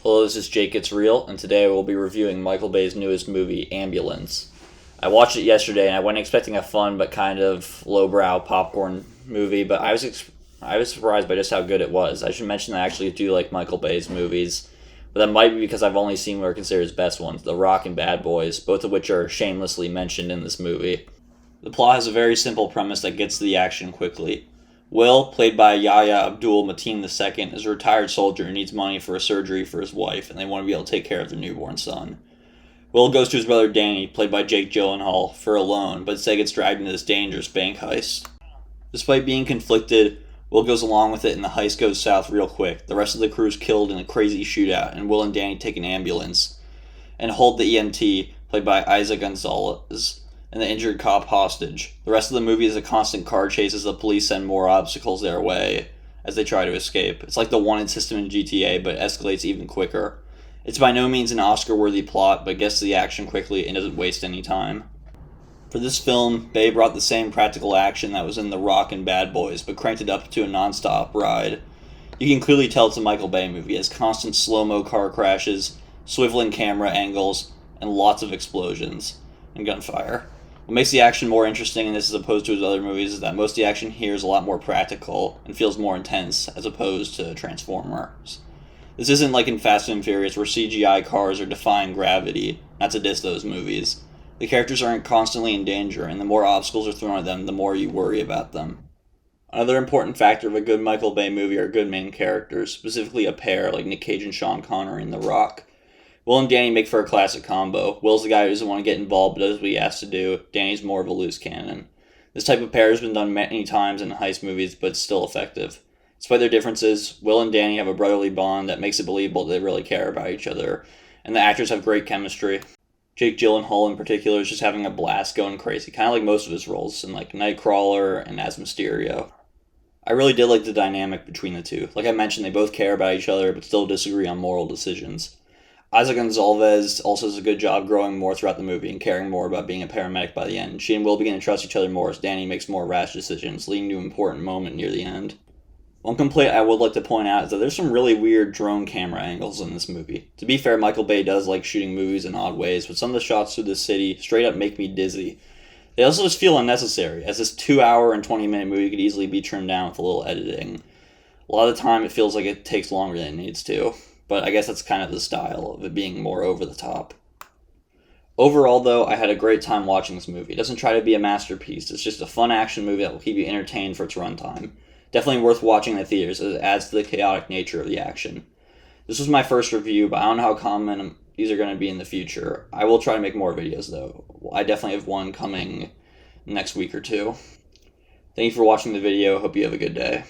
Hello, this is Jake It's Real, and today we'll be reviewing Michael Bay's newest movie, Ambulance. I watched it yesterday, and I went expecting a fun but kind of lowbrow popcorn movie, but I was surprised by just how good it was. I should mention that I actually do like Michael Bay's movies, but that might be because I've only seen what are considered his best ones, The Rock and Bad Boys, both of which are shamelessly mentioned in this movie. The plot has a very simple premise that gets to the action quickly. Will, played by Yahya Abdul Mateen II, is a retired soldier and needs money for a surgery for his wife, and they want to be able to take care of their newborn son. Will goes to his brother Danny, played by Jake Gyllenhaal, for a loan, but instead gets dragged into this dangerous bank heist. Despite being conflicted, Will goes along with it and the heist goes south real quick. The rest of the crew is killed in a crazy shootout, and Will and Danny take an ambulance and hold the EMT, played by Isa Gonzalez, and the injured cop hostage. The rest of the movie is a constant car chase as the police send more obstacles their way as they try to escape. It's like the wanted system in GTA, but it escalates even quicker. It's by no means an Oscar-worthy plot, but gets to the action quickly and doesn't waste any time. For this film, Bay brought the same practical action that was in The Rock and Bad Boys, but cranked it up to a non-stop ride. You can clearly tell it's a Michael Bay movie. It has constant slow-mo car crashes, swiveling camera angles, and lots of explosions and gunfire. What makes the action more interesting in this as opposed to his other movies is that most of the action here is a lot more practical and feels more intense as opposed to Transformers. This isn't like in Fast and Furious where CGI cars are defying gravity, not to diss those movies. The characters aren't constantly in danger, and the more obstacles are thrown at them, the more you worry about them. Another important factor of a good Michael Bay movie are good main characters, specifically a pair like Nick Cage and Sean Connery in The Rock. Will and Danny make for a classic combo. Will's the guy who doesn't want to get involved but does what he has to do. Danny's more of a loose cannon. This type of pair has been done many times in heist movies, but it's still effective. Despite their differences, Will and Danny have a brotherly bond that makes it believable that they really care about each other, and the actors have great chemistry. Jake Gyllenhaal in particular is just having a blast going crazy, kind of like most of his roles in like Nightcrawler and as Mysterio. I really did like the dynamic between the two. Like I mentioned, they both care about each other but still disagree on moral decisions. Isa Gonzalez also does a good job growing more throughout the movie and caring more about being a paramedic by the end. She and Will begin to trust each other more as Danny makes more rash decisions, leading to an important moment near the end. One complaint I would like to point out is that there's some really weird drone camera angles in this movie. To be fair, Michael Bay does like shooting movies in odd ways, but some of the shots through the city straight up make me dizzy. They also just feel unnecessary, as this 2-hour and 20-minute movie could easily be trimmed down with a little editing. A lot of the time it feels like it takes longer than it needs to. But I guess that's kind of the style of it being more over the top. Overall, though, I had a great time watching this movie. It doesn't try to be a masterpiece. It's just a fun action movie that will keep you entertained for its runtime. Definitely worth watching in the theaters as it adds to the chaotic nature of the action. This was my first review, but I don't know how common these are going to be in the future. I will try to make more videos, though. I definitely have one coming next week or two. Thank you for watching the video. Hope you have a good day.